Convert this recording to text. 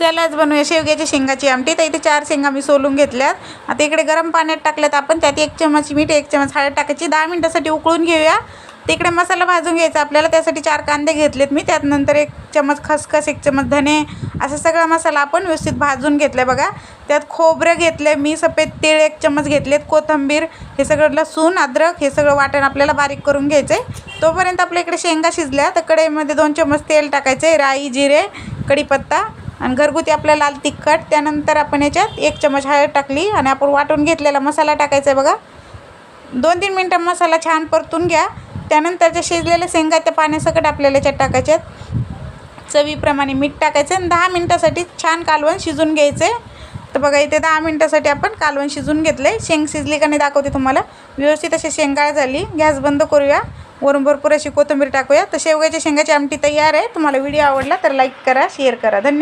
चलाच बनवूया शेवग्याच्या शेंगाची आमटी. तर इथे 4 शेंगा मी सोलून घेतल्यात. आता इकडे गरम पाण्यात टाकल्यात आपण. त्यात 1 चमच मीठ 1 चमच हळद टाकायची. 10 मिनिटासाठी उकळून घेऊया. तिकडे मसाला भाजून घ्यायचा आपल्याला. त्यासाठी 4 कांदे घेतलेत मी. त्यात नंतर 1 चमच खसखस 1 चमच धने असा सगळा मसाला आपण व्यवस्थित भाजून घेतला बघा. त्यात खोबरं घेतलं मी, सफेद तीळ 1 चमच घेतलेत, कोथिंबीर, हे सगळं लसूण अद्रक हे सगळं वाटण आपल्याला बारीक करून घ्यायचं आहे. तोपर्यंत आपल्या इकडे शेंगा शिजल्या. तर कढईमध्ये 2 चमच तेल टाकायचं आहे, राई जिरे कढीपत्ता आणि घरगुती आपला लाल तिखट. त्यानंतर आपण याच्यात 1 चमच हळद टाकली आणि आपण वाटून घेतलेला मसाला टाकायचा आहे बघा. 2-3 मिनटं मसाला छान परतून घ्या. त्यानंतर जे शिजलेल्या शेंगा त्या पाण्यासकट आपल्याला याच्यात टाकायच्यात. चवीप्रमाणे मीठ टाकायचं आणि 10 मिनटासाठी छान कालवण शिजून घ्यायचं आहे. तर बघा इथे 10 मिनटासाठी आपण कालवण शिजून घेतलं आहे. शेंग शिजली का नाही दाखवते तुम्हाला. व्यवस्थित अशी शेंगाळ झाली. गॅस बंद करूया. वरून भरपूर अशी कोथिंबीर टाकूया. तर शेवग्याच्या शेंगाची आमटी तयार आहे. तुम्हाला व्हिडिओ आवडला तर लाईक करा, शेअर करा. धन्यवाद.